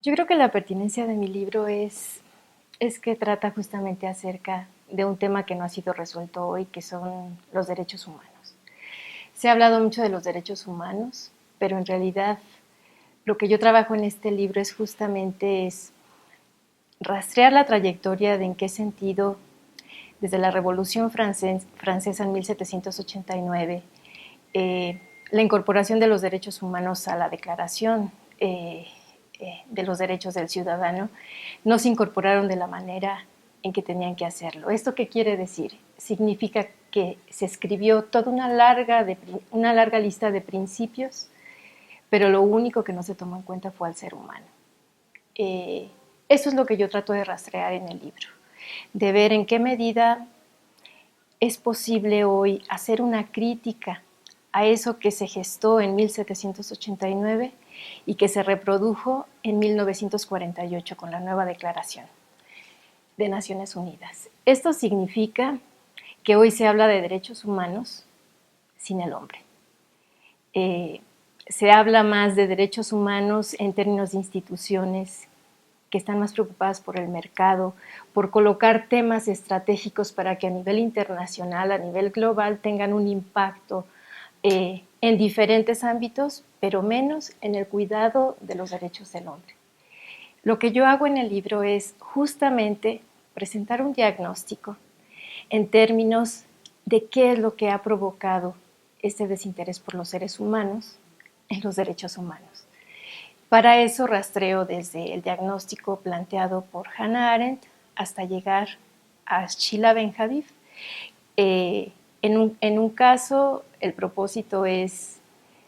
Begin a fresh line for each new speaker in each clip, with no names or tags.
Yo creo que la pertinencia de mi libro es que trata justamente acerca de un tema que no ha sido resuelto hoy, que son los derechos humanos. Se ha hablado mucho de los derechos humanos, pero en realidad lo que yo trabajo en este libro es justamente rastrear la trayectoria de en qué sentido, desde la Revolución Francesa en 1789, la incorporación de los derechos humanos a la Declaración de los Derechos del Ciudadano, no se incorporaron de la manera en que tenían que hacerlo. ¿Esto qué quiere decir? Significa que se escribió toda una larga lista de principios, pero lo único que no se tomó en cuenta fue al ser humano. Eso es lo que yo trato de rastrear en el libro, de ver en qué medida es posible hoy hacer una crítica a eso que se gestó en 1789 y que se reprodujo en 1948 con la nueva Declaración de Naciones Unidas. Esto significa que hoy se habla de derechos humanos sin el hombre. Se habla más de derechos humanos en términos de instituciones que están más preocupadas por el mercado, por colocar temas estratégicos para que a nivel internacional, a nivel global, tengan un impacto en diferentes ámbitos, pero menos en el cuidado de los derechos del hombre. Lo que yo hago en el libro es justamente presentar un diagnóstico en términos de qué es lo que ha provocado este desinterés por los seres humanos en los derechos humanos. Para eso rastreo desde el diagnóstico planteado por Hannah Arendt hasta llegar a Sheila Ben-Habib. En un caso, el propósito es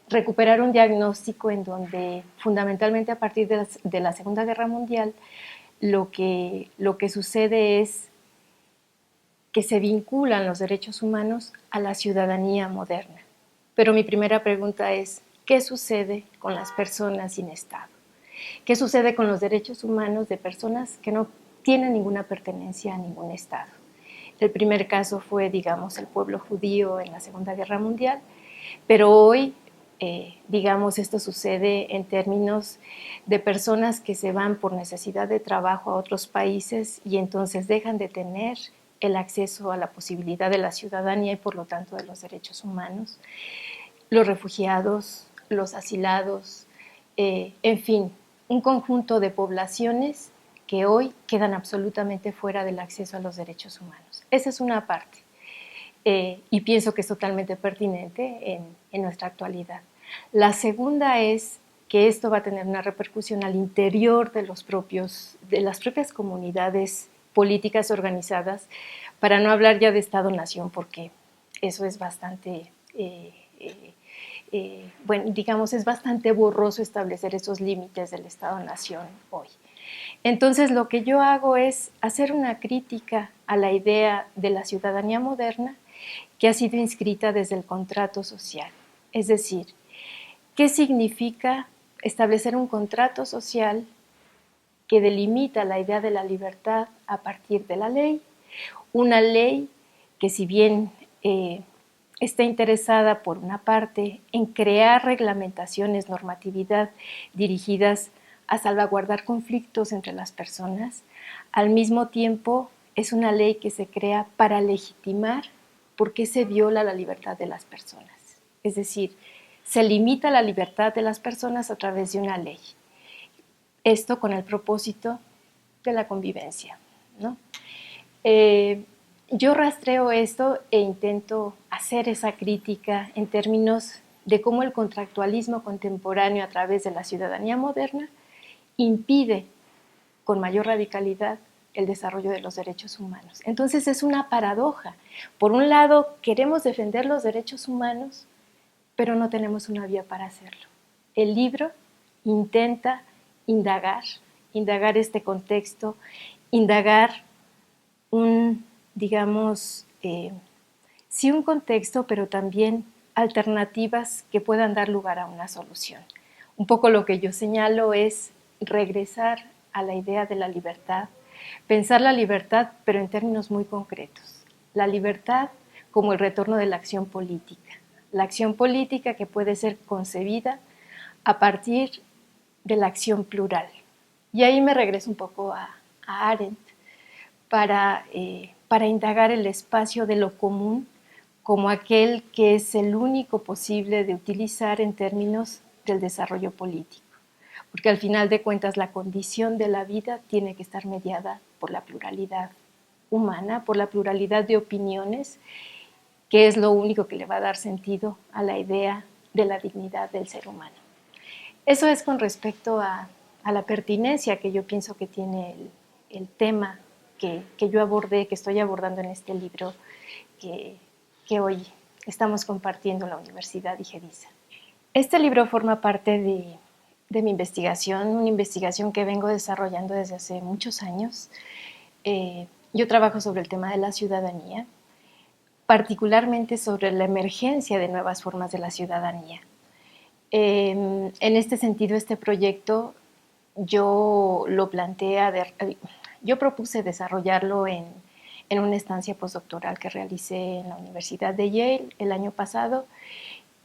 recuperar un diagnóstico en donde fundamentalmente a partir de la Segunda Guerra Mundial lo que sucede es que se vinculan los derechos humanos a la ciudadanía moderna. Pero mi primera pregunta es, ¿qué sucede con las personas sin Estado? ¿Qué sucede con los derechos humanos de personas que no tienen ninguna pertenencia a ningún Estado? El primer caso fue, digamos, el pueblo judío en la Segunda Guerra Mundial, pero hoy, digamos, esto sucede en términos de personas que se van por necesidad de trabajo a otros países y entonces dejan de tener el acceso a la posibilidad de la ciudadanía y por lo tanto de los derechos humanos, los refugiados, los asilados, en fin, un conjunto de poblaciones que hoy quedan absolutamente fuera del acceso a los derechos humanos. Esa es una parte, y pienso que es totalmente pertinente en nuestra actualidad. La segunda es que esto va a tener una repercusión al interior de las propias comunidades políticas organizadas, para no hablar ya de Estado-Nación, porque eso es bastante, bueno, digamos, es bastante borroso establecer esos límites del Estado-Nación hoy. Entonces, lo que yo hago es hacer una crítica a la idea de la ciudadanía moderna que ha sido inscrita desde el contrato social. Es decir, ¿qué significa establecer un contrato social que delimita la idea de la libertad a partir de la ley? Una ley que, si bien está interesada por una parte en crear reglamentaciones, normatividad dirigidas a salvaguardar conflictos entre las personas, al mismo tiempo es una ley que se crea para legitimar por qué se viola la libertad de las personas. Es decir, se limita la libertad de las personas a través de una ley. Esto con el propósito de la convivencia, ¿no? Yo rastreo esto e intento hacer esa crítica en términos de cómo el contractualismo contemporáneo a través de la ciudadanía moderna impide con mayor radicalidad el desarrollo de los derechos humanos. Entonces es una paradoja. Por un lado, queremos defender los derechos humanos, pero no tenemos una vía para hacerlo. El libro intenta indagar este contexto, indagar digamos, sí un contexto, pero también alternativas que puedan dar lugar a una solución. Un poco lo que yo señalo es regresar a la idea de la libertad, pensar la libertad, pero en términos muy concretos. La libertad como el retorno de la acción política. La acción política que puede ser concebida a partir de la acción plural, Y ahí me regreso un poco a Arendt para indagar el espacio de lo común como aquel que es el único posible de utilizar en términos del desarrollo político. Porque al final de cuentas la condición de la vida tiene que estar mediada por la pluralidad humana, por la pluralidad de opiniones, que es lo único que le va a dar sentido a la idea de la dignidad del ser humano. Eso es con respecto a la pertinencia que yo pienso que tiene el tema que yo abordé, que estoy abordando en este libro que hoy estamos compartiendo en la Universidad Igediza. Este libro forma parte de mi investigación, una investigación que vengo desarrollando desde hace muchos años. Yo trabajo sobre el tema de la ciudadanía, particularmente sobre la emergencia de nuevas formas de la ciudadanía. En este sentido, este proyecto yo lo yo propuse desarrollarlo en una estancia postdoctoral que realicé en la Universidad de Yale el año pasado,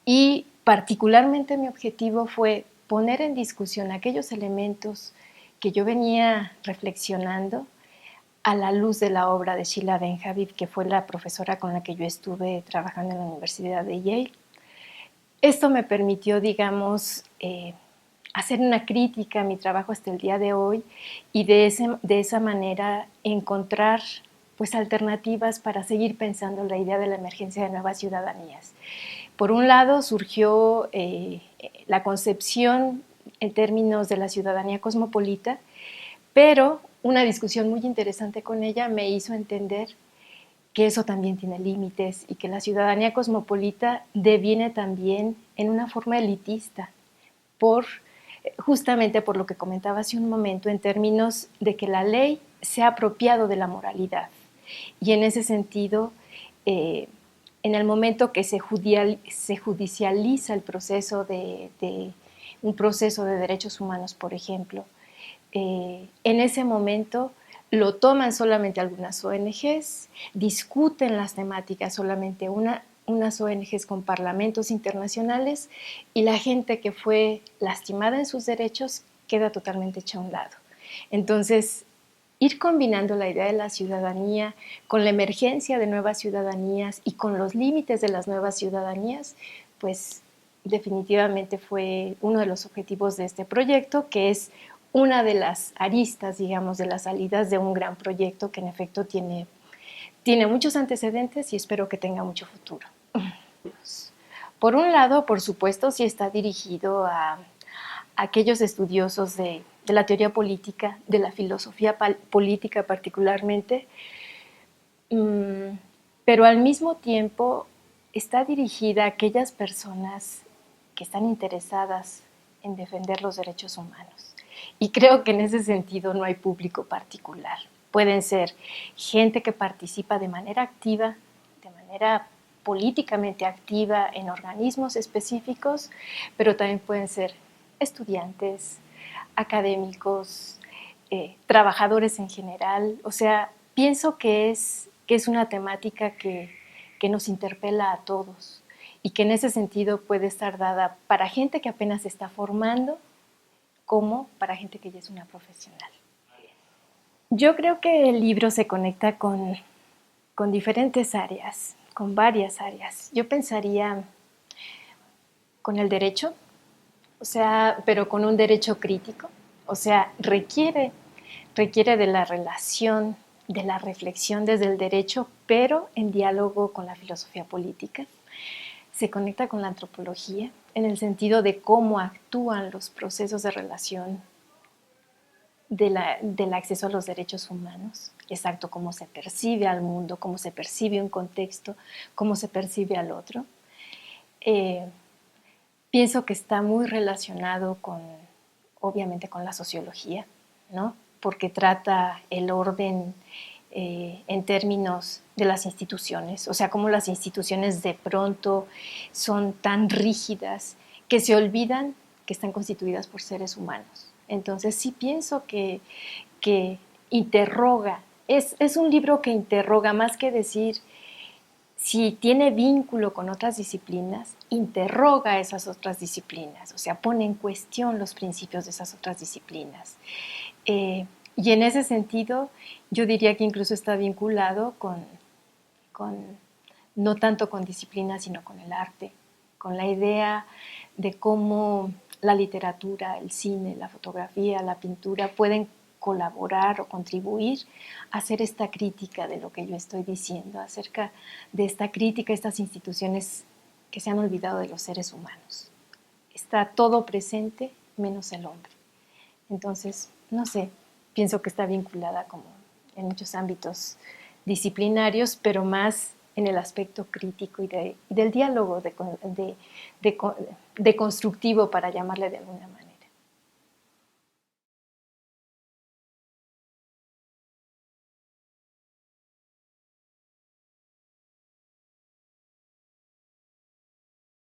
y particularmente mi objetivo fue poner en discusión aquellos elementos que yo venía reflexionando a la luz de la obra de Sheila Benjavid, que fue la profesora con la que yo estuve trabajando en la Universidad de Yale. Esto me permitió, digamos, hacer una crítica a mi trabajo hasta el día de hoy y de esa manera encontrar pues, alternativas para seguir pensando en la idea de la emergencia de nuevas ciudadanías. Por un lado surgió la concepción en términos de la ciudadanía cosmopolita, pero una discusión muy interesante con ella me hizo entender que eso también tiene límites y que la ciudadanía cosmopolita deviene también en una forma elitista, justamente por lo que comentaba hace un momento, en términos de que la ley se ha apropiado de la moralidad. Y en ese sentido, en el momento que se judicializa el proceso un proceso de derechos humanos, por ejemplo, en ese momento lo toman solamente algunas ONGs, discuten las temáticas solamente unas ONGs con parlamentos internacionales, y la gente que fue lastimada en sus derechos queda totalmente hecha a un lado. Entonces, ir combinando la idea de la ciudadanía con la emergencia de nuevas ciudadanías y con los límites de las nuevas ciudadanías, pues definitivamente fue uno de los objetivos de este proyecto, que es una de las aristas, digamos, de las salidas de un gran proyecto que en efecto tiene muchos antecedentes y espero que tenga mucho futuro. Por un lado, por supuesto, sí está dirigido a aquellos estudiosos de la teoría política, de la filosofía política particularmente, pero al mismo tiempo está dirigida a aquellas personas que están interesadas en defender los derechos humanos. Y creo que en ese sentido no hay público particular. Pueden ser gente que participa de manera activa, de manera políticamente activa en organismos específicos, pero también pueden ser estudiantes, académicos, trabajadores en general. O sea, pienso que es una temática que nos interpela a todos y que en ese sentido puede estar dada para gente que apenas se está formando como para gente que ya es una profesional. Yo creo que el libro se conecta con diferentes áreas, con varias áreas. Yo pensaría con el derecho, o sea, pero con un derecho crítico, o sea, requiere de la relación, de la reflexión desde el derecho, pero en diálogo con la filosofía política. Se conecta con la antropología en el sentido de cómo actúan los procesos de relación del acceso a los derechos humanos, exacto, cómo se percibe al mundo, cómo se percibe un contexto, cómo se percibe al otro. Pienso que está muy relacionado obviamente con la sociología, ¿no? Porque trata el orden en términos de las instituciones, o sea, cómo las instituciones de pronto son tan rígidas que se olvidan que están constituidas por seres humanos. Entonces sí pienso que interroga, es un libro que interroga, más que decir si tiene vínculo con otras disciplinas, interroga esas otras disciplinas, o sea, pone en cuestión los principios de esas otras disciplinas. Y en ese sentido, yo diría que incluso está vinculado con no tanto con disciplina, sino con el arte, con la idea de cómo la literatura, el cine, la fotografía, la pintura pueden colaborar o contribuir a hacer esta crítica de lo que yo estoy diciendo, acerca de esta crítica a estas instituciones que se han olvidado de los seres humanos. Está todo presente menos el hombre. Entonces, no sé, pienso que está vinculada como en muchos ámbitos disciplinarios, pero más en el aspecto crítico y del diálogo de constructivo, para llamarle de alguna manera.